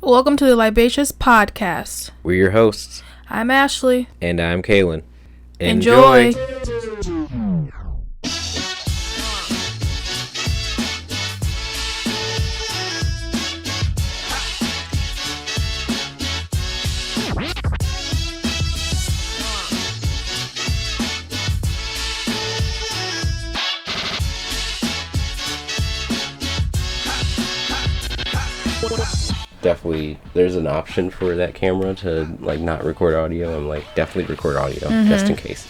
Welcome to the Libacious Podcast. We're your hosts. I'm Ashley. And I'm Kaiman. Enjoy. Definitely, there's an option for that camera to like not record audio. I'm like, definitely record audio just in case.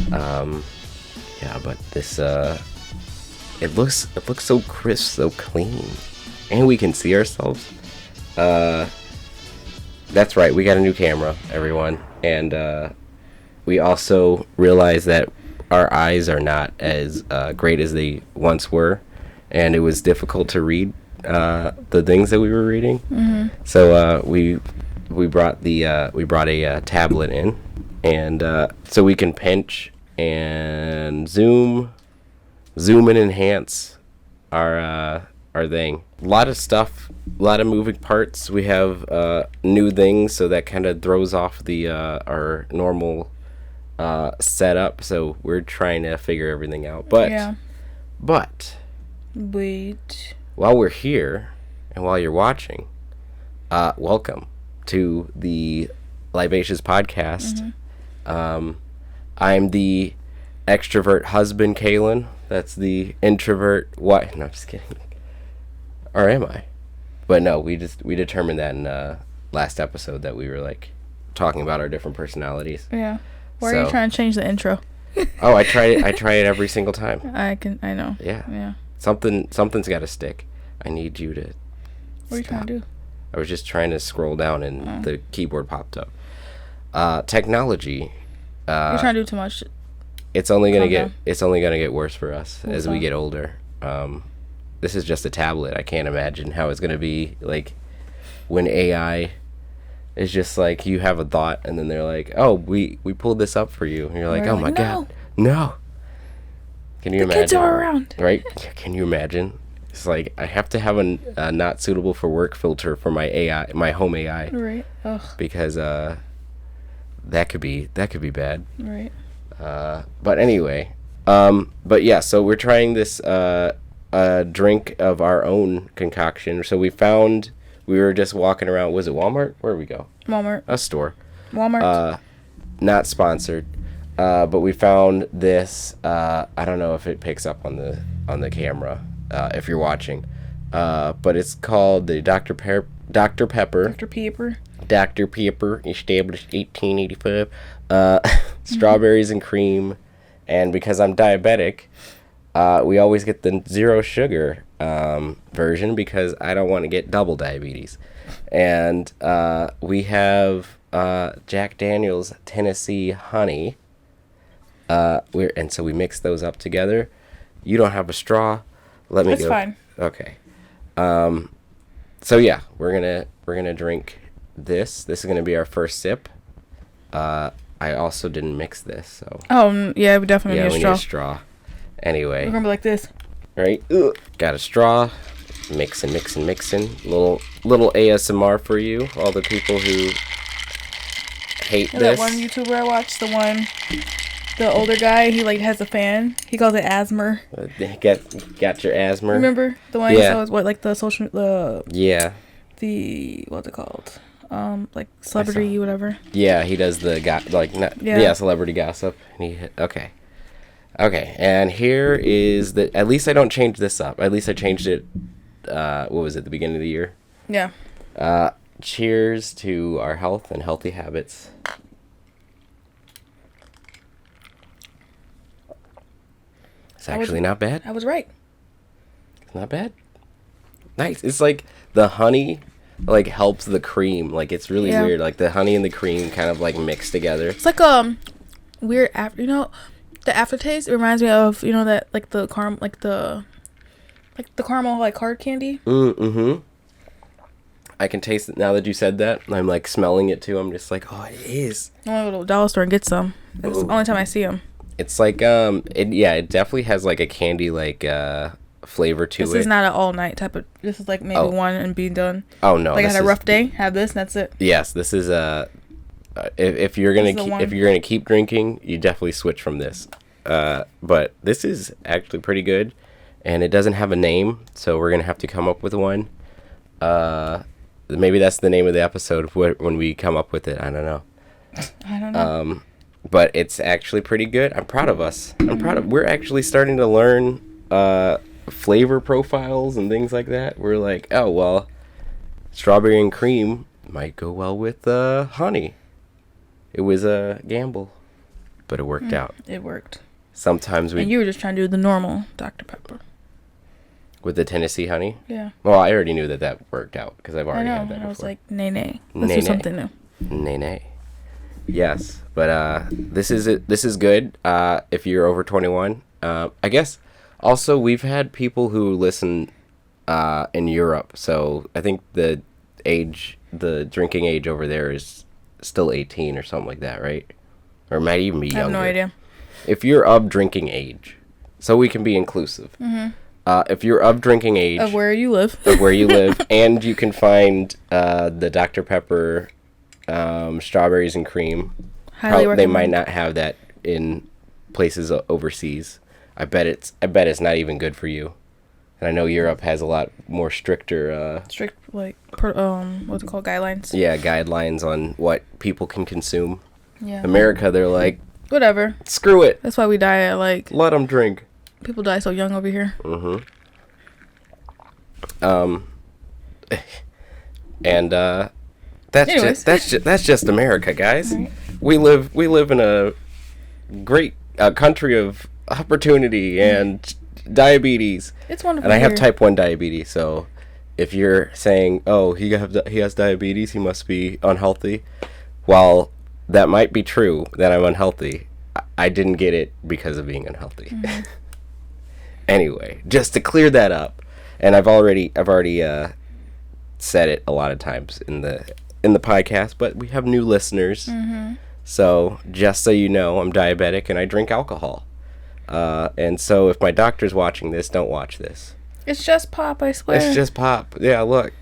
Yeah, but this it looks so crisp, so clean, and we can see ourselves. That's right, we got a new camera, everyone, and we also realized that our eyes are not as great as they once were, and it was difficult to read the things that we were reading. So we brought a tablet in, and so we can pinch and zoom and enhance our thing. A lot of stuff, a lot of moving parts. We have new things, so that kind of throws off the our normal setup. So we're trying to figure everything out. But wait. While we're here and while you're watching, welcome to the Libacious Podcast. I'm the extrovert husband, Kalen. That's the introvert wife. No, just kidding. Or am I? But no, we determined that in last episode that we were like talking about our different personalities. Yeah. Why are you trying to change the intro? Oh, I try it every single time. I know. Yeah. Something's got to stick. I need you to. What are you trying to do? I was just trying to scroll down and the keyboard popped up. Technology. You're trying to do too much. It's only gonna get worse for us as we get older. This is just a tablet. I can't imagine how it's gonna be like when AI is just like you have a thought and then they're like, oh, we pulled this up for you, and you're like, oh my god, no. Can you imagine? Kids are around, right? Can you imagine? It's like I have to have a not suitable for work filter for my AI, my home AI, right? Ugh. Because that could be bad, right? But anyway, but yeah, so we're trying this drink of our own concoction. So we were just walking around. Was it Walmart? Where did we go? Walmart. A store. Walmart. Not sponsored. But we found this. I don't know if it picks up on the camera if you're watching. But it's called the Dr. Pepper. Dr. Pepper. Dr. Pepper, established 1885. Strawberries and cream. And because I'm diabetic, we always get the zero sugar version because I don't want to get double diabetes. And we have Jack Daniel's Tennessee Honey. So we mix those up together. You don't have a straw. Let me go. That's fine. Okay. So yeah, we're gonna drink this. This is gonna be our first sip. I also didn't mix this, so. Oh yeah, we definitely need a straw. Anyway. We're gonna be like this. Right. Got a straw. Mixing. Little ASMR for you, all the people who hate this. That one YouTuber I watched, the older guy, he like has a fan. He calls it asthma. Got your asthma. Remember the one? Yeah. What like the social yeah. The what's it called? Like celebrity whatever. Yeah, he does the celebrity gossip. And okay. And here is the. At least I don't change this up. At least I changed it. What was it? The beginning of the year. Yeah. Cheers to our health and healthy habits. It's actually not bad. I was right. It's not bad. Nice. It's like the honey like helps the cream. Like it's really weird. Like the honey and the cream kind of like mix together. It's like weird the aftertaste. It reminds me of that like the caramel like hard candy. I can taste it now that you said that. I'm like smelling it too. I'm just like, oh, it is. I want to go to the dollar store and get some. That's the only time I see them. It's like it definitely has like a candy like flavor to it. This is not an all night type of. This is like maybe one and be done. Oh no! Like I had a rough day. Have this. And that's it. Yes, this is if you're gonna keep drinking, you definitely switch from this. But this is actually pretty good, and it doesn't have a name, so we're gonna have to come up with one. Maybe that's the name of the episode when we come up with it. I don't know. But it's actually pretty good. I'm proud of us. We're actually starting to learn flavor profiles and things like that. We're like, oh well, strawberry and cream might go well with honey. It was a gamble, but it worked out. It worked. Sometimes and you were just trying to do the normal Dr. Pepper. With the Tennessee honey? Yeah. Well, I already knew that worked out because I've already had that before. I was like, nay. Let's do something new. Nay. Yes, but this is good if you're over 21. I guess also we've had people who listen in Europe, so I think the drinking age over there is still 18 or something like that, right? Or it might even be younger. I have no idea. If you're of drinking age, so we can be inclusive. Mm-hmm. If you're of drinking age... Of where you live. And you can find the Dr. Pepper strawberries and cream. Highly recommend. They might not have that in places overseas. I bet it's not even good for you. And I know Europe has a lot more stricter... what's it called, guidelines? Yeah, guidelines on what people can consume. Yeah. America, they're like... Whatever. Screw it. That's why we die at Let them drink. People die so young over here. Mm-hmm. And that's just America, guys. Right. We live in a great country of opportunity and diabetes. It's wonderful. And I have type 1 diabetes, so if you're saying, "Oh, he has diabetes, he must be unhealthy," well, that might be true that I'm unhealthy. I didn't get it because of being unhealthy. Mm-hmm. Anyway, just to clear that up, and I've already said it a lot of times in the podcast, but we have new listeners. Mm-hmm. So just so you know, I'm diabetic and I drink alcohol. And so if my doctor's watching this, don't watch this. It's just pop, I swear. It's just pop. Yeah, look.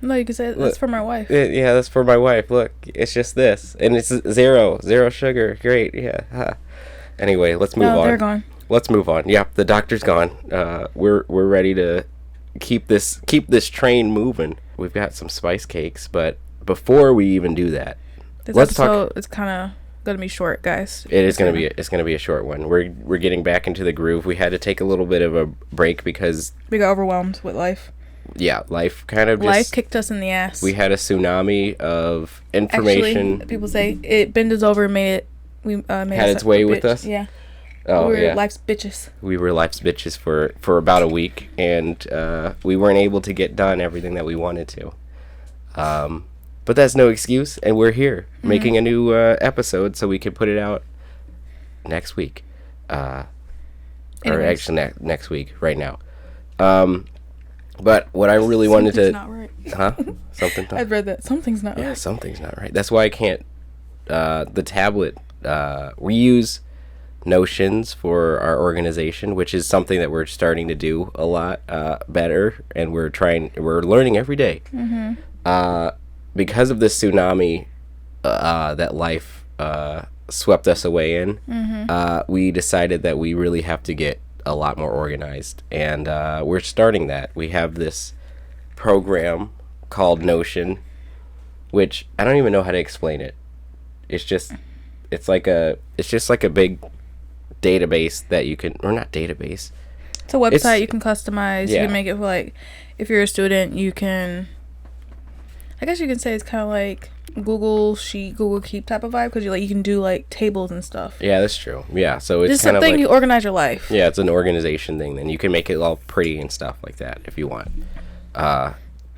No, you can say that's for my wife. Yeah, that's for my wife. Look, it's just this, and it's zero sugar. Great. Yeah. Huh. Anyway, let's move on. No, they're gone. Let's move on. Yeah, the doctor's gone. We're ready to keep this train moving. We've got some spice cakes, but before we even do that, let's talk. It's kind of gonna be short, guys. It's gonna be a short one. We're getting back into the groove. We had to take a little bit of a break because we got overwhelmed with life. Yeah, life kind of life kicked us in the ass. We had a tsunami of information. Actually, people say it bend us over, made it. We had its way with us. Yeah. Oh, we were life's bitches. We were life's bitches for about a week, and we weren't able to get done everything that we wanted to. But that's no excuse, and we're here making a new episode so we can put it out next week. Or actually next week, right now. But what I really wanted to... Something's not right. Huh? Something's not... I've read that. Something's not right. Yeah, something's not right. That's why I can't... the tablet... we use Notions for our organization, which is something that we're starting to do a lot better, and we're learning every day. Mm-hmm. Because of this tsunami that life swept us away in, we decided that we really have to get a lot more organized, and we're starting that. We have this program called Notion, which I don't even know how to explain it. It's just like a big database that you can, or not database. It's a website you can customize. Yeah. You can make it for, like, if you're a student, you can, I guess you can say it's kind of like Google Sheet, Google Keep type of vibe, because you can do like tables and stuff. Yeah, that's true. Yeah, so it's kind of something you organize your life. Yeah, it's an organization thing. Then you can make it all pretty and stuff like that if you want.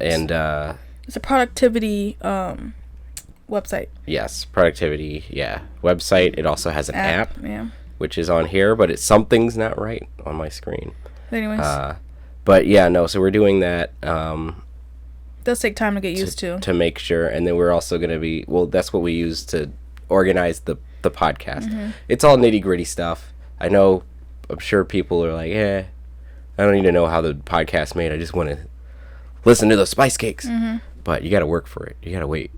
It's a productivity website. Yes, productivity. Yeah, website. It also has an app. Yeah. Which is on here, but something's not right on my screen. Anyways. But yeah, no. So we're doing that. Does take time to get used to make sure, and then we're also gonna be. Well, that's what we use to organize the podcast. Mm-hmm. It's all nitty gritty stuff. I know I'm sure people are like, I don't need to know how the podcast's made. I just want to listen to those spice cakes. Mm-hmm. But you got to work for it. You got to wait.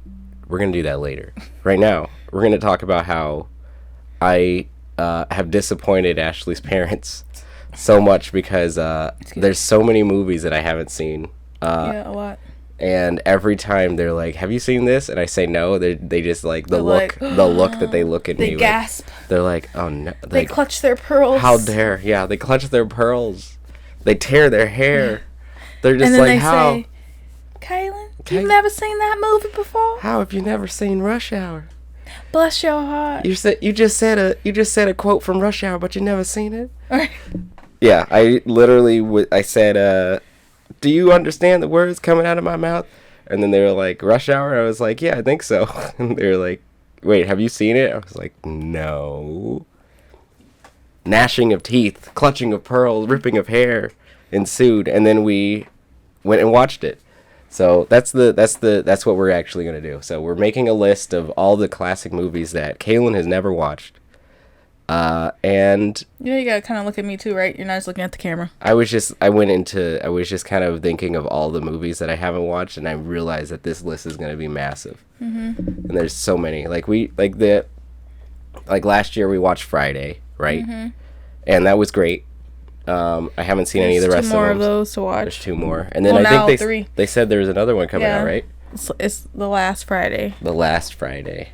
We're going to do that later. Right now, we're going to talk about how I have disappointed Ashley's parents so much because there's so many movies that I haven't seen. A lot. And every time they're like, "Have you seen this?" and I say no, they just like the look that they look at me. They gasp. They're like, "Oh no!" They clutch their pearls. How dare? Yeah, they clutch their pearls. They tear their hair. They're just like, "How?" Say, Kailan, you've never seen that movie before? How have you never seen Rush Hour? Bless your heart. You just said a quote from Rush Hour, but you never seen it. Yeah, I literally I said, "Do you understand the words coming out of my mouth?" And then they were like, "Rush Hour?" I was like, "Yeah, I think so." And they were like, "Wait, have you seen it?" I was like, "No." Gnashing of teeth, clutching of pearls, ripping of hair ensued, and then we went and watched it. So that's what we're actually gonna do. So we're making a list of all the classic movies that Kailan has never watched. And you gotta kind of look at me too, right? You're not just looking at the camera. I was just kind of thinking of all the movies that I haven't watched, and I realized that this list is gonna be massive. Mm-hmm. And there's so many. Like last year we watched Friday, right? Mm-hmm. And that was great. I haven't seen any of the rest of them. Two more of those to watch. There's two more, and then I think they said there's another one coming out, right? It's the last Friday. The last Friday.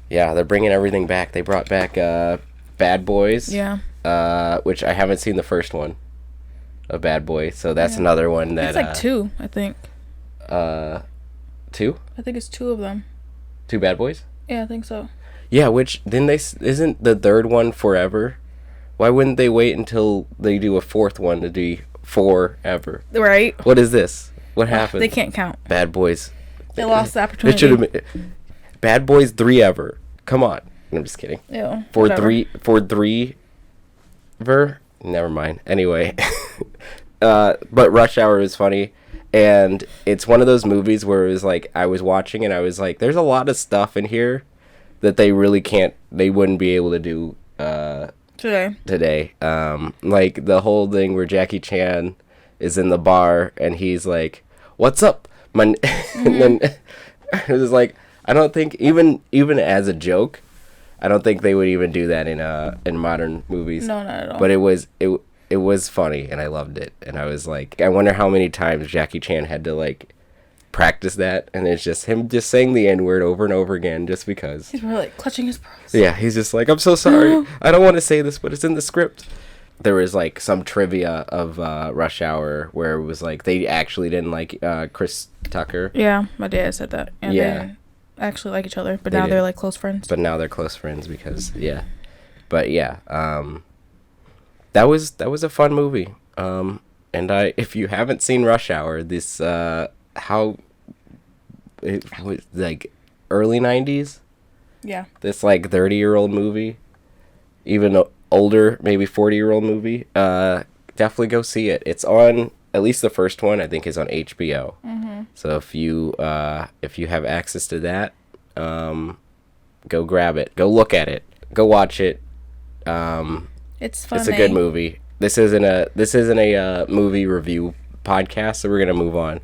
Yeah, they're bringing everything back. They brought back Bad Boys. Yeah. Which I haven't seen the first one of Bad Boys, so that's another one that. It's like two, I think. Two? I think it's two of them. Two Bad Boys? Yeah, I think so. Yeah, which then isn't the third one forever? Why wouldn't they wait until they do a fourth one to be forever? Right. What is this? What happened? They can't count. Bad Boys. They lost the opportunity. It should have been Bad Boys 3 ever. Come on. I'm just kidding. Yeah. For three never mind. Anyway. But Rush Hour is funny. And it's one of those movies where it was like I was watching and I was like, there's a lot of stuff in here that they wouldn't be able to do today. Like the whole thing where Jackie Chan is in the bar and he's like, "What's up?" And then it was like, I don't think even as a joke, I don't think they would even do that in modern movies. No, not at all. But it was funny and I loved it. And I was like, I wonder how many times Jackie Chan had to like practice that, and it's just him just saying the N-word over and over again just because. He's really like clutching his pearls. Yeah, he's just like, "I'm so sorry. I don't want to say this, but it's in the script." There was like some trivia of Rush Hour where it was like they actually didn't like Chris Tucker. Yeah, my dad said that. And they actually like each other, but now they're like close friends. But now they're close friends because But yeah, that was a fun movie. And if you haven't seen Rush Hour, this it was like early 90s. Yeah. This like 30-year-old movie, even older, maybe 40-year-old movie. Definitely go see it. It's on, at least the first one, I think is on HBO. Mm-hmm. So if you have access to that, go grab it. Go look at it. Go watch it. It's funny. It's a good movie. This isn't a movie review podcast, so we're gonna move on.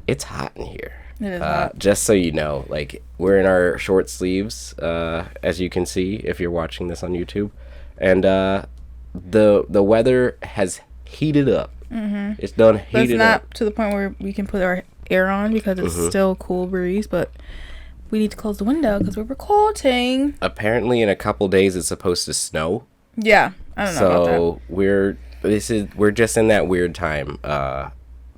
It's hot in here. It is hot. Just so you know, like we're in our short sleeves, as you can see if you're watching this on YouTube, and the weather has heated up. Mm-hmm. It's done heated up. But it's not to the point where we can put our air on because it's still cool breeze, but we need to close the window because we're recording. Apparently, in a couple days, it's supposed to snow. Yeah, I don't know about that. So we're just in that weird time.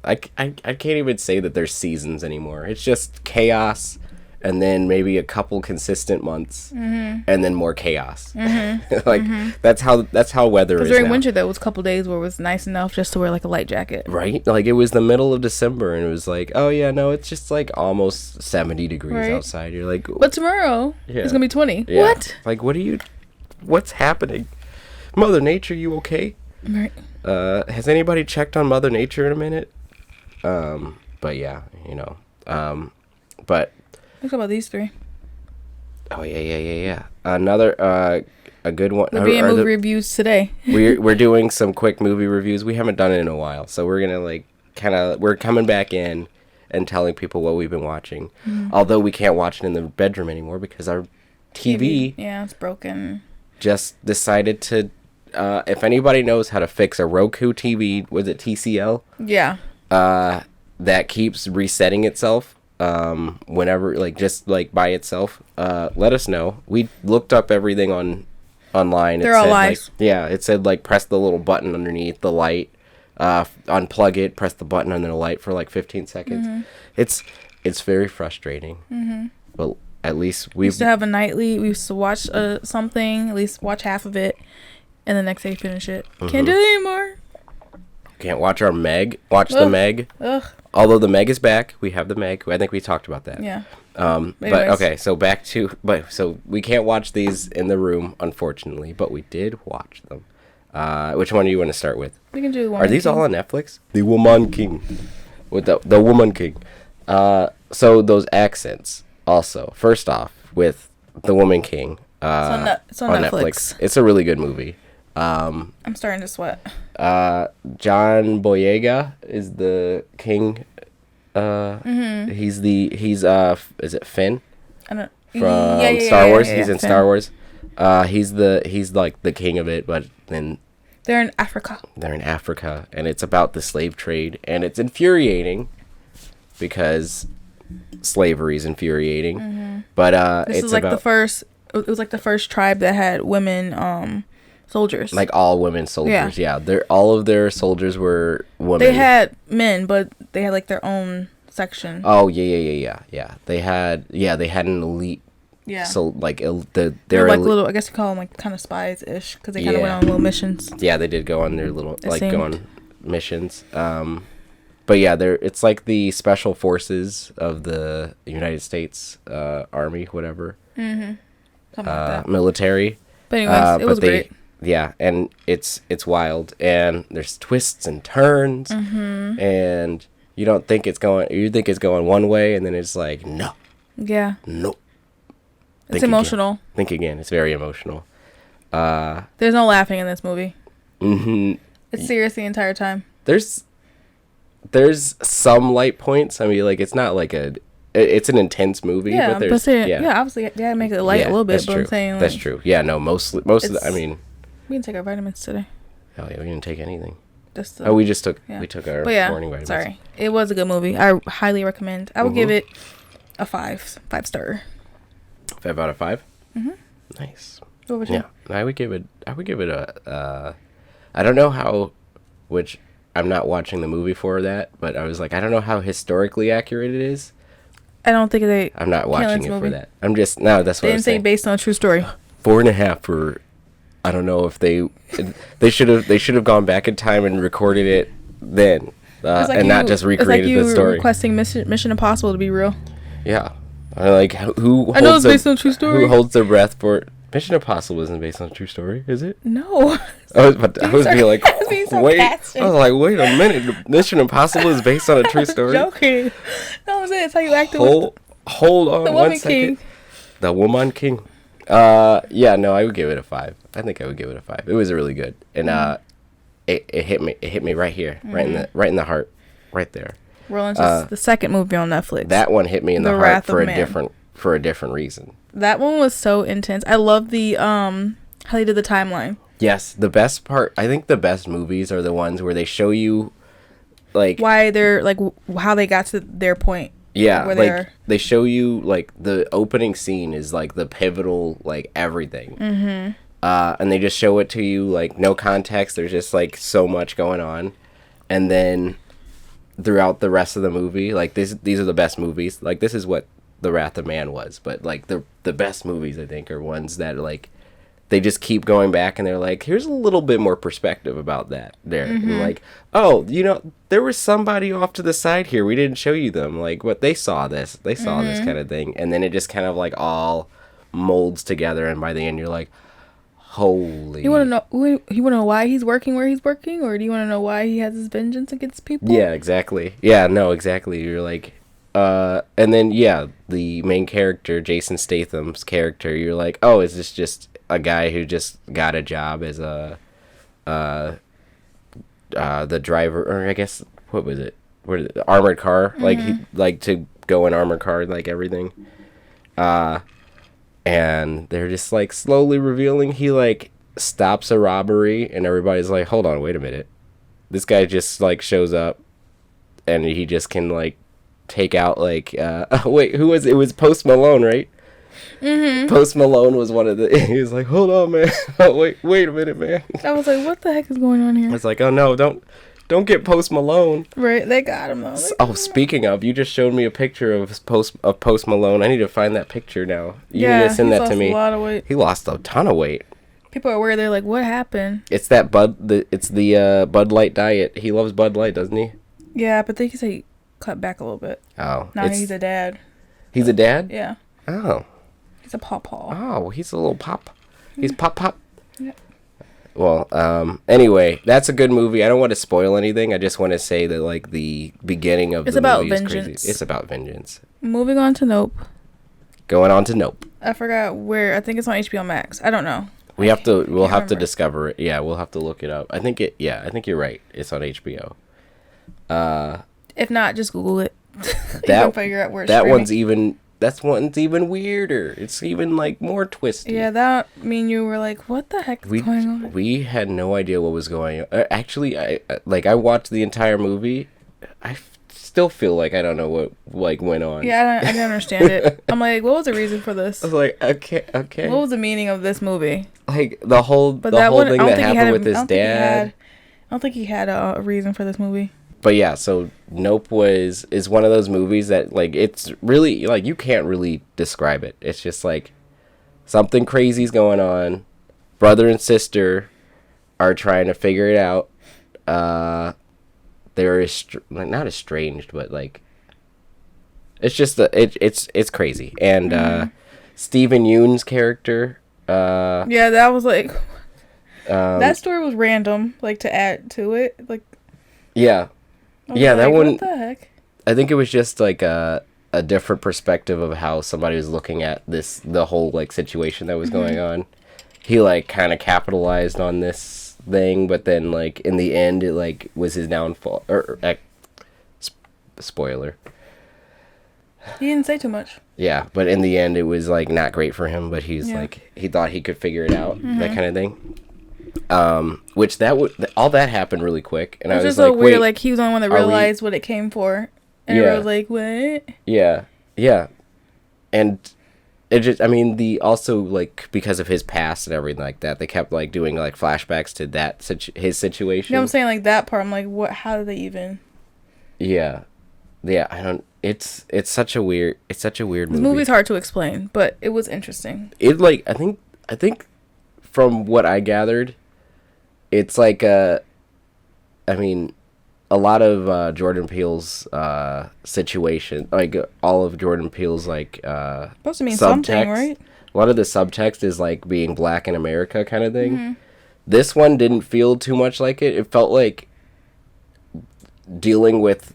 I can't even say that there's seasons anymore. It's just chaos, and then maybe a couple consistent months, and then more chaos. That's how weather is. During winter, there was a couple days where it was nice enough just to wear like a light jacket. Right, like it was the middle of December, and it was like, oh yeah, no, it's just like almost 70 degrees outside. You're like, but tomorrow it's gonna be 20. Yeah. What? Like, what's happening? Mother Nature, you okay? Right. Has anybody checked on Mother Nature in a minute? But yeah, but let's talk about these three. Oh yeah. Another a good one. We'll be in movie reviews today. we're doing some quick movie reviews. We haven't done it in a while, so we're gonna like we're coming back in and telling people what we've been watching. Although we can't watch it in the bedroom anymore because our TV it's broken. Just decided to. If anybody knows how to fix a Roku TV, was it TCL? Yeah. That keeps resetting itself. Whenever, like, just like by itself, let us know. We looked up everything online. They're all lies. Like, yeah, it said like press the little button underneath the light, unplug it, press the button under the light for like 15 seconds. It's very frustrating. But at least we used to have a nightly. We used to watch something, at least watch half of it, and the next day finish it. Can't do it anymore. Can't watch our Meg. The Meg. Ugh. Although the Meg is back, we have the Meg. I think we talked about that. Yeah. But okay, so so we can't watch these in the room, unfortunately, but we did watch them. Which one do you want to start with? We can do the Woman Are these King. all on Netflix? The Woman King. With the Woman King. So those accents also. First off, with the Woman King. It's on Netflix. It's a really good movie. I'm starting to sweat. John Boyega is the king. He's is it Finn? I don't from Star Wars. He's in Finn. Star Wars. He's like the king of it, but then they're in Africa. And it's about the slave trade, and it's infuriating because slavery is infuriating. But this is like the first. It was like the first tribe that had women soldiers. Like all women soldiers. Yeah. All of their soldiers were women. They had men, but they had like their own section. Oh yeah. They had an elite. Yeah. So like they're like little. I guess you call them like kind of spies ish because they kind of went on little missions. Yeah, they did go on their little go on missions. But yeah, it's like the special forces of the United States Army, whatever. Something like that. Military. But anyways, it was great. Yeah, and it's wild, and there's twists and turns, and you think it's going one way, and then it's like no. Yeah. No. It's emotional. Think again. It's very emotional. There's no laughing in this movie. It's serious the entire time. There's some light points. I mean, like it's not like it's an intense movie. Yeah, but obviously, make it light a little bit. That's but true. I'm saying that's true. Yeah, no, most of the. I mean, we didn't take our vitamins today. Oh yeah, we didn't take anything. We took our morning vitamins. Sorry, it was a good movie. I highly recommend. I would give it a 5-star. 5 out of 5. Nice. What would you? Yeah, I would give it a. I don't know how, which I'm not watching the movie for that, but I was like, I don't know how historically accurate it is. I don't think they. I'm not watching it for that. I'm just no. That's what they didn't say based on a true story. 4.5 for. I don't know if they should have gone back in time and recorded it then, not just recreated the story. Requesting Mission Impossible to be real. Yeah, like who? I know it's based on a true story. Who holds their breath for Mission Impossible? Isn't based on a true story, is it? No. I was being like, wait. I was like, wait a minute. Mission Impossible is based on a true story. Joking. No, I'm saying it's how you act. Hold on the one second. King. The Woman King. Yeah, no, I would give it a 5. I think I would give it a 5. It was really good, and it hit me right here, right in the heart, right there. Rolling to the second movie on Netflix. That one hit me in the heart for a different reason. That one was so intense. I love the how they did the timeline. Yes, the best part. I think the best movies are the ones where they show you, like, why they're like how they got to their point. Yeah, like they show you like the opening scene is like the pivotal like everything. And they just show it to you like no context. There's just like so much going on, and then throughout the rest of the movie, like these are the best movies. Like this is what The Wrath of Man was, but like the best movies I think are ones that like they just keep going back and they're like, here's a little bit more perspective about that there. And like, oh, there was somebody off to the side here. We didn't show you them. Like, what they saw this kind of thing. And then it just kind of like all molds together. And by the end, you're like, holy. You want to know why he's working where he's working? Or do you want to know why he has his vengeance against people? Yeah, exactly. Yeah, no, exactly. You're like, and then, yeah, the main character, Jason Statham's character, you're like, oh, is this just a guy who just got a job as a the driver, or I guess what was it? The armored car, like he like to go in armored car, like everything. And they're just like slowly revealing he like stops a robbery, and everybody's like, hold on, wait a minute. This guy just like shows up, and he just can like take out like wait, who was it? It was Post Malone, right? Post Malone was one of the. He was like, hold on, man. wait a minute, man. I was like, what the heck is going on here? I was like, oh no, don't get Post Malone. Right, they got him though. Speaking of, you just showed me a picture of Post Malone. I need to find that picture now. You need to send that to me. He lost a lot of weight. He lost a ton of weight. People are worried. They're like, what happened? It's that It's the Bud Light diet. He loves Bud Light, doesn't he? Yeah, but they can say cut back a little bit. Oh, now he's a dad. He's a dad? Yeah. Oh. He's a pawpaw. Oh, he's a little pop. He's pop. Yeah. Well, anyway, that's a good movie. I don't want to spoil anything. I just want to say that, like, the beginning of the movie is crazy. It's about vengeance. Moving on to Nope. Going on to Nope. I forgot where. I think it's on HBO Max. I don't know. We'll have to discover it. Yeah, we'll have to look it up. I think you're right. It's on HBO. If not, just Google it. That figure out where it's streaming. That one's even weirder. It's even like more twisty. Yeah, you were like, what the heck is going on? We had no idea what was going on. Actually, I watched the entire movie. I still feel like I don't know what went on. Yeah, I didn't understand it. I'm like, what was the reason for this? I was like, okay. What was the meaning of this movie? Like the whole thing that happened with his dad. I don't think he had a reason for this movie. But yeah, so Nope is one of those movies that, like, it's really, like, you can't really describe it. It's just, like, something crazy's going on. Brother and sister are trying to figure it out. They're, not estranged, but, like, it's just, it's crazy. And Steven Yeun's character. Yeah, that was, like, that story was random, like, to add to it. Like, yeah. Yeah, that one. What the heck? I think it was just like a different perspective of how somebody was looking at the whole like situation that was going on. He like kind of capitalized on this thing, but then like in the end, it like was his downfall. Spoiler. He didn't say too much. Yeah, but in the end, it was like not great for him. But he's like he thought he could figure it out, that kind of thing. Which all that happened really quick, and I was just so weird. Like he was the only one that realized what it came for, and everyone was like, "What?" Yeah, and it just, I mean, also like because of his past and everything like that, they kept like doing like flashbacks to his situation. You know what I'm saying? Like that part, I'm like, what? How did they even? Yeah, I don't. It's such a weird movie. This movie's hard to explain, but it was interesting. It like I think from what I gathered, it's like a lot of Jordan Peele's situation, like all of Jordan Peele's like supposed to mean something, right? A lot of the subtext is like being black in America kind of thing. This one didn't feel too much like it. It felt like dealing with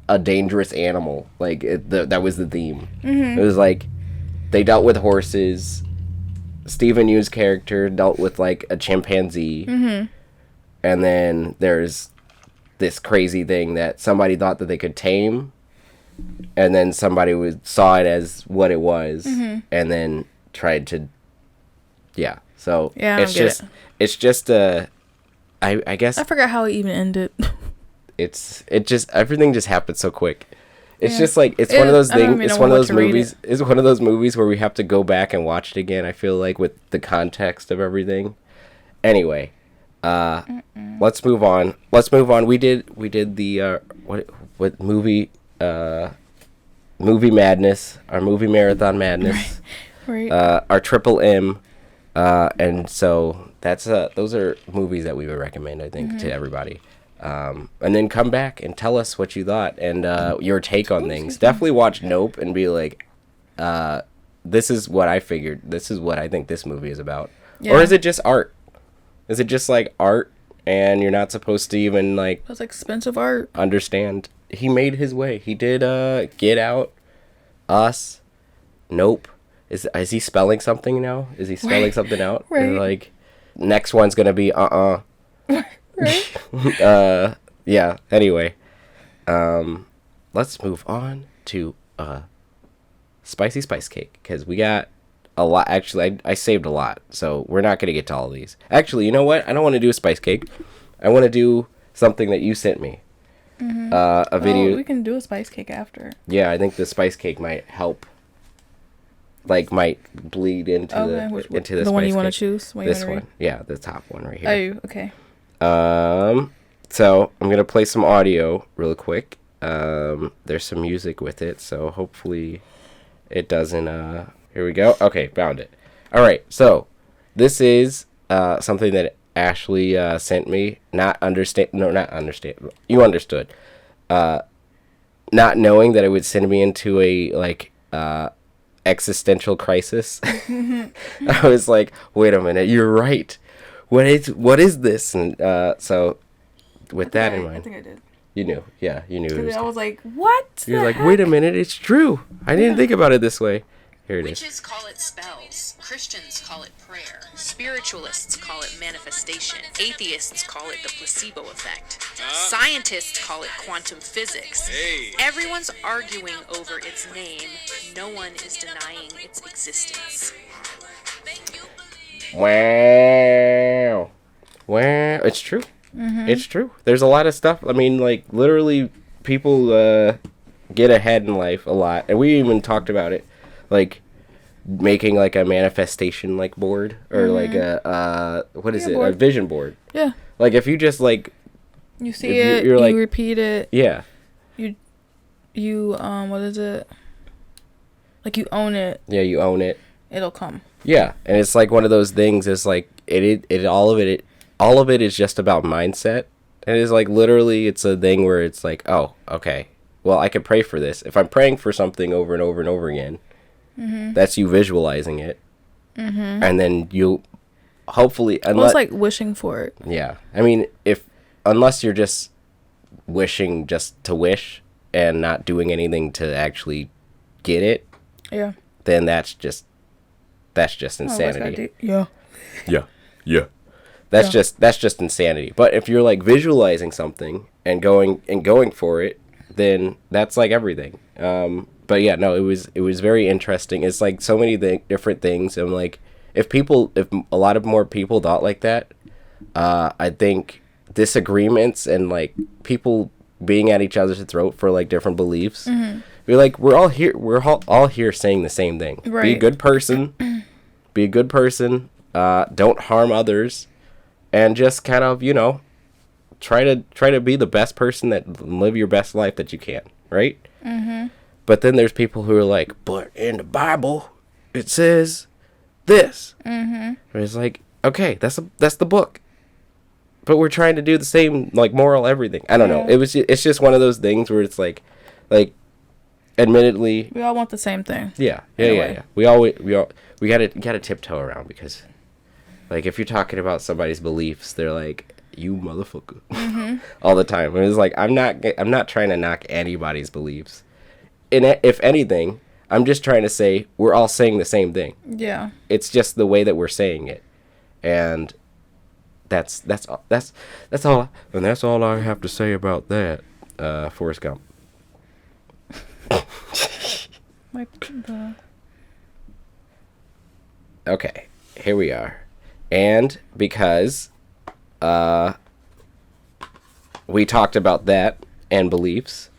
a dangerous animal. Like that was the theme. It was like they dealt with horses. Steven Yeun's character dealt with like a chimpanzee, and then there's this crazy thing that somebody thought that they could tame, and then somebody saw it as what it was, and then tried to, So it's just I guess I forgot how it even ended. Everything just happened so quick. It's just like it's one of those things. It's one of those movies. It's one of those movies where we have to go back and watch it again. I feel like with the context of everything. Anyway, let's move on. We did the what movie madness, our movie marathon madness, right. Our triple M, and so those are movies that we would recommend, I think, to everybody. And then come back and tell us what you thought and your take on things. Definitely watch Nope and be like, this is what I figured. This is what I think this movie is about. Yeah. Or is it just art? Is it just like art and you're not supposed to even like... That's expensive art. Understand. He made his way. He did Get Out, Us, Nope. is he spelling something now? Is he spelling something out? Right. And, like, next one's gonna be Right. Yeah. Anyway, let's move on to spicy spice cake, because we got a lot. Actually, I saved a lot, so we're not gonna get to all of these. Actually, you know what? I don't want to do a spice cake. I want to do something that you sent me. A video. We can do a spice cake after. Yeah, I think the spice cake might help. Like, might bleed into into the one you want to cake. choose. This one, yeah, the top one right here. Oh, okay. So I'm gonna play some audio real quick. There's some music with it, so hopefully it doesn't. Here we go. Okay, found it. All right, so this is something that Ashley sent me. Not understand. You understood. Not knowing that it would send me into a existential crisis. I was like, wait a minute, you're right. What is this? And so with that in mind, I think I did. you knew. Yeah, you knew. I was like, what? You're like, wait a minute, it's true. I didn't think about it this way. Here it is. Witches call it spells. Christians call it prayer. Spiritualists call it manifestation. Atheists call it the placebo effect. Scientists call it quantum physics. Everyone's arguing over its name. No one is denying its existence. Wow. It's true. It's true. There's a lot of stuff. I mean, like, literally, people get ahead in life a lot. And we even talked about it. Like, making, like, a manifestation, like, board. Or, like, a vision board. Yeah. Like, if you just, like... You see it, you like, repeat it. Yeah. You, what is it? Like, you own it. Yeah, you own it. It'll come. Yeah, and it's like one of those things. It's like all of it is just about mindset. And it's like literally, it's a thing where it's like, oh, okay, well, I can pray for this. If I'm praying for something over and over and over again, that's you visualizing it, and then you hopefully, it's like wishing for it. Yeah, I mean, unless you're just wishing just to wish and not doing anything to actually get it, yeah, then that's just insanity. Yeah. That's just insanity. But if you're like visualizing something and going for it, then that's like everything. But yeah, no, it was very interesting. It's like so many different things. And like if a lot of more people thought like that, I think disagreements and like people being at each other's throat for like different beliefs. We're like, we're all here saying the same thing. Right. Be a good person. Don't harm others, and just kind of, try to be the best person live your best life that you can, right? But then there's people who are like, but in the Bible, it says this. And it's like, okay, that's the book. But we're trying to do the same, like, moral everything. I don't know. It's just one of those things where it's like, admittedly, we all want the same thing. Yeah. We gotta tiptoe around, because, like, if you're talking about somebody's beliefs, they're like, you motherfucker, all the time. And it's like, I'm not trying to knock anybody's beliefs. And if anything, I'm just trying to say we're all saying the same thing. Yeah. It's just the way that we're saying it, and that's all. And that's all I have to say about that. Forrest Gump. Okay, here we are. And because we talked about that and beliefs,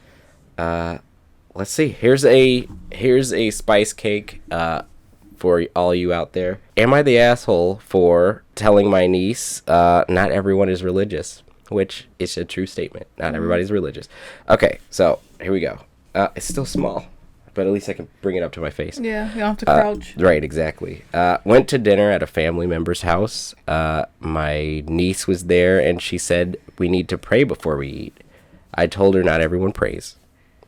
let's see. Here's a spice cake for all you out there. Am I the asshole for telling my niece not everyone is religious? Which is a true statement. Not everybody's religious. Okay, so here we go. It's still small, but at least I can bring it up to my face. Yeah, you don't have to crouch. Right, exactly. Went to dinner at a family member's house. My niece was there, and she said, we need to pray before we eat. I told her not everyone prays.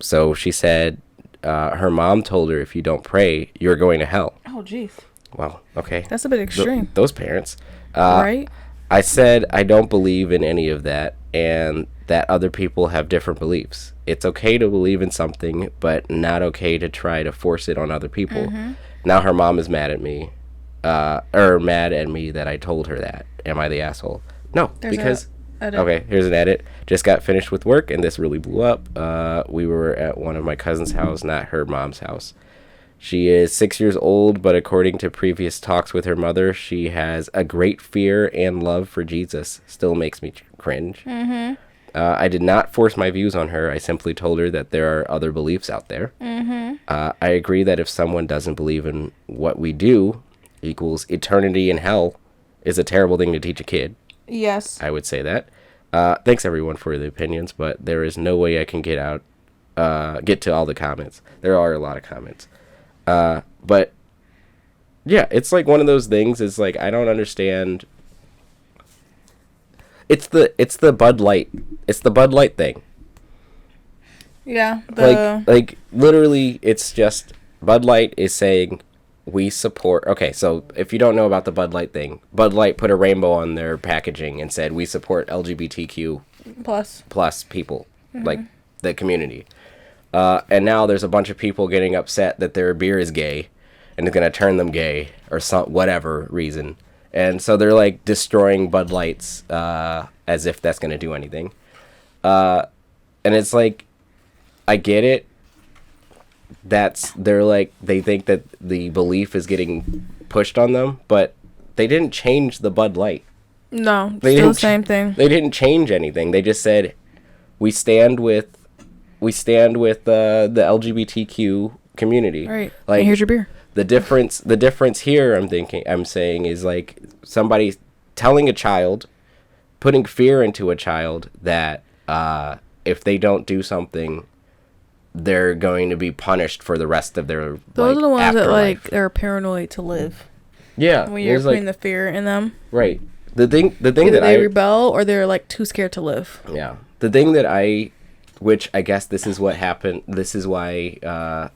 So she said her mom told her, if you don't pray, you're going to hell. Oh, jeez. Well, okay. That's a bit extreme. Those parents. Right? I said I don't believe in any of that, and that other people have different beliefs. It's okay to believe in something, but not okay to try to force it on other people. Now her mom is mad at me, or mad at me that I told her that. Am I the asshole? No, because okay, here's an edit. Just got finished with work, and this really blew up. We were at one of my cousin's house, not her mom's house. She is 6 years old, but according to previous talks with her mother, she has a great fear and love for Jesus. Still makes me cringe. Mm-hmm. I did not force my views on her. I simply told her that there are other beliefs out there. Mm-hmm. I agree that if someone doesn't believe in what we do equals eternity in hell is a terrible thing to teach a kid. Yes. I would say that. Thanks, everyone, for the opinions, but there is no way I can get to all the comments. There are a lot of comments. But yeah, it's like one of those things. It's like, I don't understand. It's the Bud Light. It's the Bud Light thing. Yeah. Like literally, it's just Bud Light is saying we support. Okay, so if you don't know about the Bud Light thing, Bud Light put a rainbow on their packaging and said we support LGBTQ plus people, like the community. And now there's a bunch of people getting upset that their beer is gay and it's going to turn them gay or whatever reason. And so they're like destroying Bud Lights as if that's going to do anything. And it's like, I get it. They think that the belief is getting pushed on them, but they didn't change the Bud Light. No, still the same thing. They didn't change anything. They just said, we stand with the LGBTQ community. Right. Like, and here's your beer. The difference here I'm saying is like somebody telling a child, putting fear into a child that if they don't do something, they're going to be punished for the rest of their Those are the ones afterlife. that are paranoid to live. Yeah. When you're putting the fear in them. Right. The thing either that they rebel or they're like too scared to live. Yeah. The thing that which I guess this is what happened. This is why,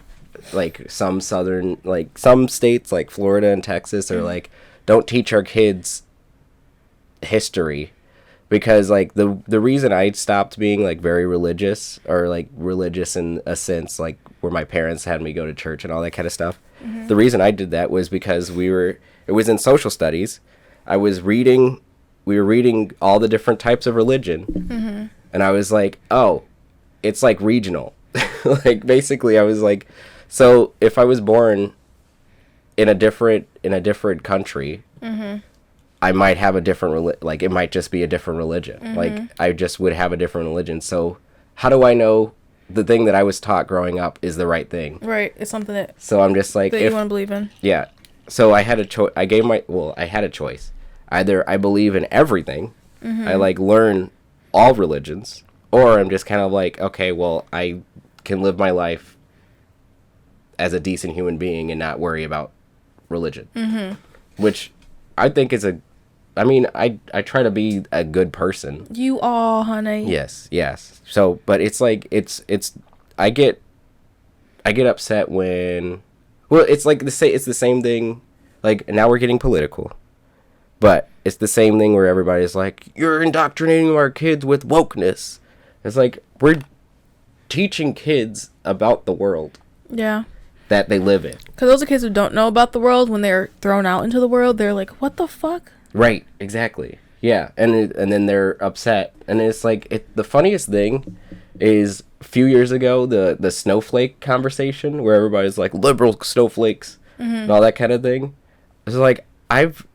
like some states like Florida and Texas are like, don't teach our kids history, because like the reason I stopped being like very religious or like religious in a sense, like where my parents had me go to church and all that kind of stuff. Mm-hmm. The reason I did that was because it was in social studies. We were reading all the different types of religion. Mm-hmm. And I was like, oh, it's like regional. Like basically I was like, so if I was born in a different country, mm-hmm. I might have a different like it might just be a different religion. Mm-hmm. Like I just would have a different religion. So how do I know the thing that I was taught growing up is the right thing? Right. It's something that So I'm just like, that you want to believe in. Yeah. So I had a choice. I had a choice. Either I believe in everything, mm-hmm. I like learn all religions, or I'm just kind of like, okay, well, I can live my life as a decent human being and not worry about religion. Mm-hmm. Which I think is I try to be a good person. You are, honey. Yes. So, but it's like, I get upset when, well, it's like it's the same thing. Like now we're getting political, but it's the same thing where everybody's like, you're indoctrinating our kids with wokeness. It's like, we're teaching kids about the world. Yeah. That they live in. Because those are kids who don't know about the world. When they're thrown out into the world, they're like, what the fuck? Right, exactly. Yeah, and then they're upset. And it's like, the funniest thing is a few years ago, the snowflake conversation, where everybody's like, liberal snowflakes, mm-hmm. and all that kind of thing. It's like, I've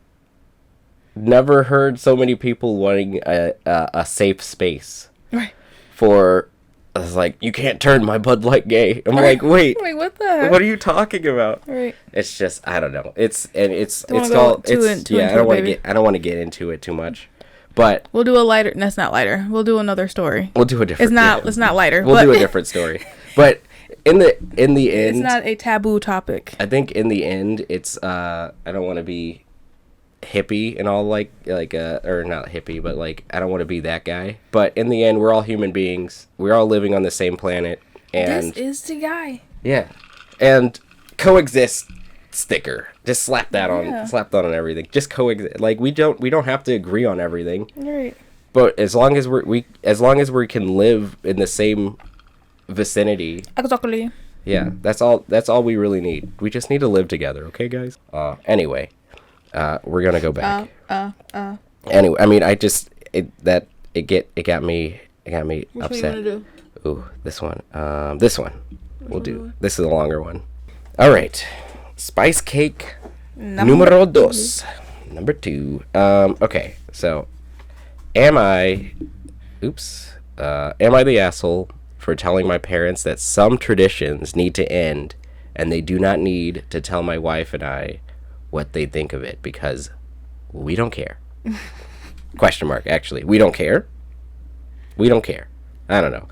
never heard so many people wanting a safe space. Right. For... I was like, you can't turn my Bud Light gay. I'm like, wait, what the heck? What are you talking about? Right. It's just, I don't know. It's called. I don't want to get into it too much, but we'll do a lighter. That's not lighter. We'll do another story. We'll do a different. It's not lighter. We'll do a different story. But in the end, it's not a taboo topic. I think in the end, it's I don't want to be hippie and all like or not hippie, but like I don't want to be that guy. But in the end, we're all human beings. We're all living on the same planet, and this is the guy. Yeah, and coexist sticker. Just slap that on everything. Just coexist. Like we don't have to agree on everything. Right. But as long as we can live in the same vicinity. Exactly. Yeah. That's all we really need. We just need to live together, okay, guys? Anyway, we're gonna go back. Anyway, I mean, it got me upset. Which one you wanna do? Ooh, this one. This one. We'll do. This is a longer one. All right. Spice cake numero dos. Number 2. Okay. So, am I the asshole for telling my parents that some traditions need to end and they do not need to tell my wife and I what they think of it because we don't care? Question mark, actually. We don't care? We don't care. I don't know.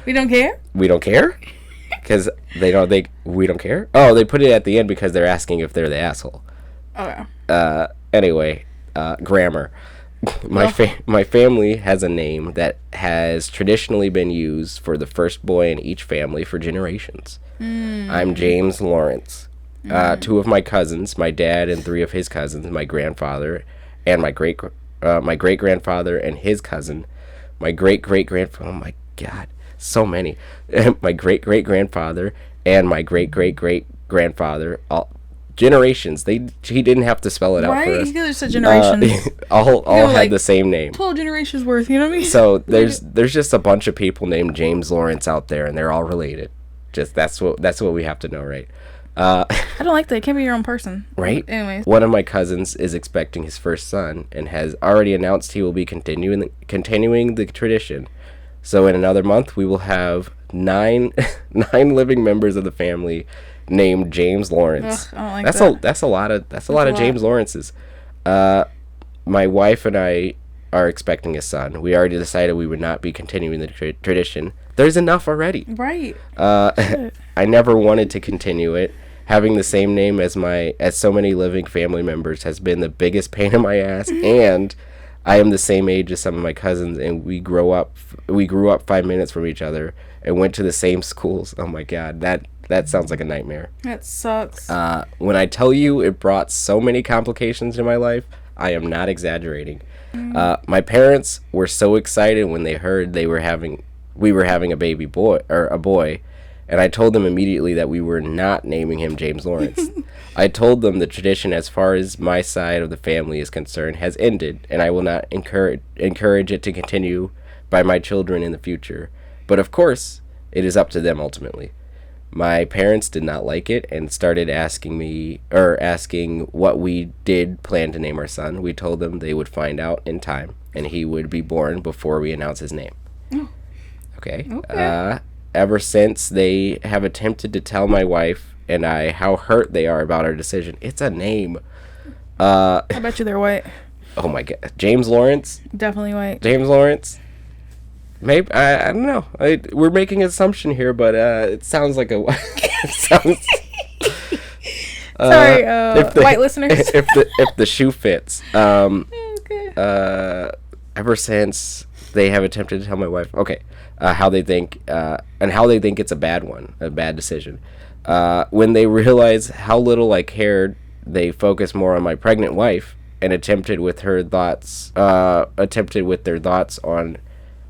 We don't care? We don't care? Because we don't care? Oh, they put it at the end because they're asking if they're the asshole. Okay. Anyway, grammar. My family has a name that has traditionally been used for the first boy in each family for generations. I'm James Lawrence. 2 of my cousins, my dad and 3 of his cousins, my grandfather and my great grandfather and his cousin, my great grandfather. Oh my God, so many. My great grandfather and my great grandfather. All generations. He didn't have to spell it out for us. Right? He just said generations. all had the same name. 12 generations worth. You know what I mean? So there's just a bunch of people named James Lawrence out there, and they're all related. Just that's what we have to know, right? I don't like that. It can't be your own person. Right? Anyways. One of my cousins is expecting his first son and has already announced he will be continuing the tradition. So in another month, we will have 9 living members of the family named James Lawrence. Ugh, I don't like that. That's a lot of James Lawrences. My wife and I are expecting a son. We already decided we would not be continuing the tradition. There's enough already. Right. I never wanted to continue it. Having the same name as so many living family members has been the biggest pain in my ass, and I am the same age as some of my cousins, and we grew up 5 minutes from each other and went to the same schools. Oh my God, that sounds like a nightmare. That sucks. When I tell you it brought so many complications in my life, I am not exaggerating. My parents were so excited when they heard we were having a baby boy or a boy, and I told them immediately that we were not naming him James Lawrence. I told them the tradition, as far as my side of the family is concerned, has ended, and I will not encourage it to continue by my children in the future. But of course, it is up to them ultimately. My parents did not like it and started asking what we did plan to name our son. We told them they would find out in time, and he would be born before we announce his name. Okay. Ever since, they have attempted to tell my wife and I how hurt they are about our decision. It's a name. I bet you they're white. Oh my God. James Lawrence? Definitely white. James Lawrence? Maybe. I don't know. We're making an assumption here, but it sounds like a... Sorry, white listeners. If the shoe fits. Okay. Ever since, they have attempted to tell my wife... Okay. How they think it's a bad decision. When they realize how little I cared, they focused more on my pregnant wife and attempted with their thoughts on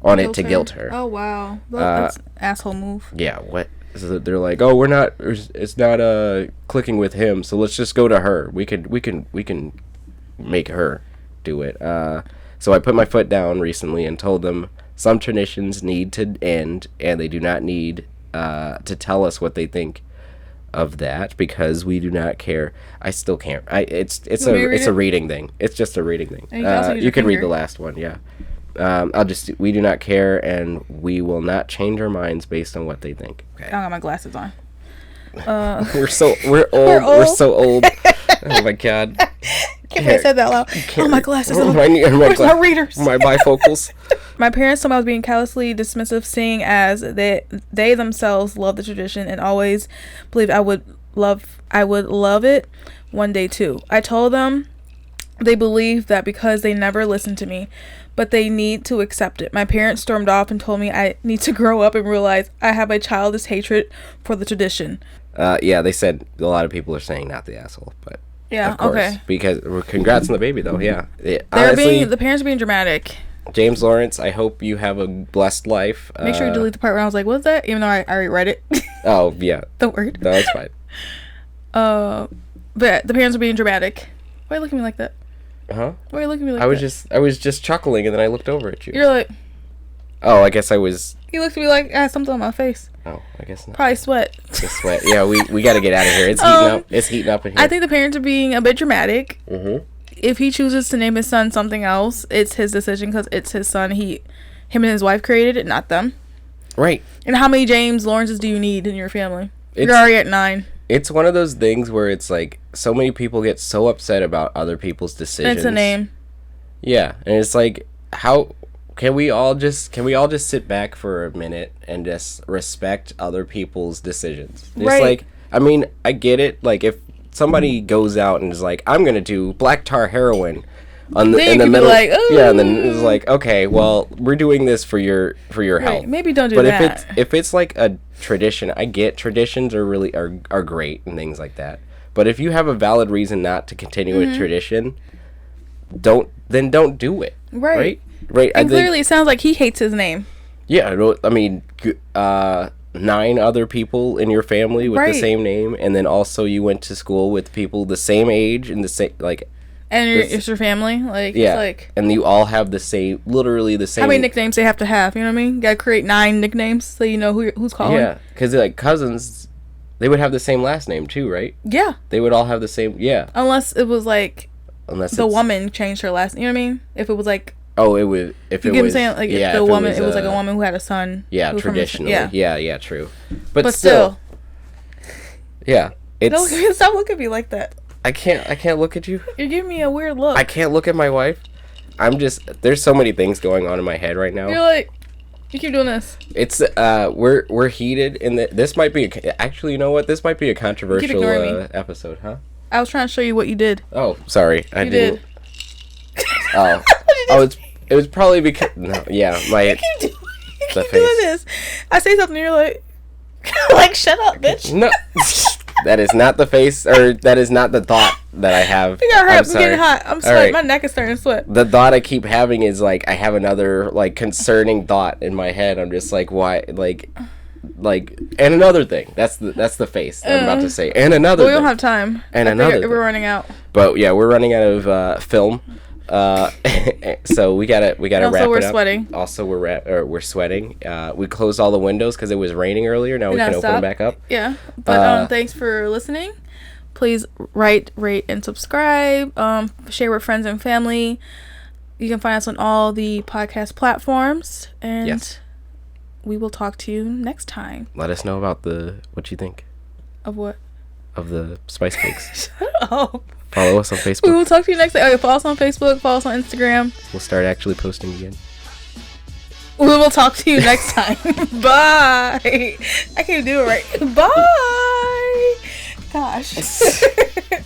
it to guilt her. Oh wow, that's an asshole move. Yeah, what? So they're like, oh, it's not clicking with him, so let's just go to her. We can make her do it. So I put my foot down recently and told them some traditions need to end, and they do not need to tell us what they think of that because we do not care. I still can't. It's a reading thing. It's just a reading thing. You can read the last one. Yeah. We do not care, and we will not change our minds based on what they think. Okay. I got my glasses on. We're old. We're so old. Oh my God. Can't I said that loud. Oh, my glasses. Where's my readers? My bifocals. My parents told me I was being callously dismissive, seeing as they themselves love the tradition and always believed I would love it one day too. I told them they believe that because they never listened to me, but they need to accept it. My parents stormed off and told me I need to grow up and realize I have a childish hatred for the tradition. Yeah, they said a lot of people are saying not the asshole, but yeah, of course, okay. Because congrats on the baby though. Yeah, honestly, the parents are being dramatic. James Lawrence, I hope you have a blessed life. Make sure you delete the part where I was like, what's that? Even though I already read it. Oh, yeah. The word. No, that's fine. But the parents are being dramatic. Why are you looking at me like that? Huh? Why are you looking at me like that? I was just chuckling, and then I looked over at you. You're like... Oh, I guess I was... You looked at me like I had something on my face. Oh, I guess not. Probably sweat. Just sweat. Yeah, we got to get out of here. It's heating up. It's heating up in here. I think the parents are being a bit dramatic. Mm-hmm. If he chooses to name his son something else, it's his decision because it's his son. Him and his wife created it, not them. Right. And how many James Lawrences do you need in your family? You're already at 9. It's one of those things where it's like so many people get so upset about other people's decisions. And it's a name. Yeah, and it's like, how can we all just sit back for a minute and just respect other people's decisions? It's right. Like, I mean, I get it. Like, if somebody goes out and is like, I'm gonna do black tar heroin in the middle, like, yeah, and then it's like, okay, well, we're doing this for your health. Maybe don't do that. But if it's like a tradition, I get traditions are great and things like that. But if you have a valid reason not to continue a tradition, don't do it. Right. And clearly, it sounds like he hates his name. Yeah, I mean, 9 other people in your family with the same name, and then also you went to school with people the same age and the same and it's your family, like, yeah, it's like, and you all have literally the same. How many nicknames they have to have? You know what I mean? You gotta create 9 nicknames so you know who's calling. Yeah, because like cousins, they would have the same last name too, right? Yeah. They would all have the same. Yeah. Unless it was like, the woman changed her last. You know what I mean? If it was like. Oh, it would. If you it get was, what I'm saying? Like, yeah, if the woman, it was like a woman who had a son. Yeah, traditionally. Yeah, true. But still. Yeah, it's. Stop looking at me like that. I can't look at you. You're giving me a weird look. I can't look at my wife. There's so many things going on in my head right now. You're like, you keep doing this. It's we're heated in this might be actually, you know what? This might be a controversial episode, huh? I was trying to show you what you did. Oh, sorry. I didn't. Oh, it was probably because my you keep doing this. I say something, and you're like, like, shut up, bitch. No. That is not the face, or that is not the thought that I have. You got hurt. I'm getting hot. I'm sweating. Right. My neck is starting to sweat. The thought I keep having is like, I have another like concerning thought in my head. I'm just like, why, like, and another thing. That's the face I'm about to say. And another. We don't have time. And another. We're running out. But yeah, we're running out of film. So we gotta wrap it up. We're sweating. Also, we're sweating. We closed all the windows because it was raining earlier. Now we can open them back up. Yeah, but thanks for listening. Please rate, and subscribe. Share with friends and family. You can find us on all the podcast platforms, and we will talk to you next time. Let us know about what you think. Of what? Of the spice cakes. Shut up. Follow us on Facebook. We will talk to you next time. Okay, follow us on Facebook. Follow us on Instagram. We'll start actually posting again. We will talk to you next time. Bye. I can't do it right. Bye. Gosh.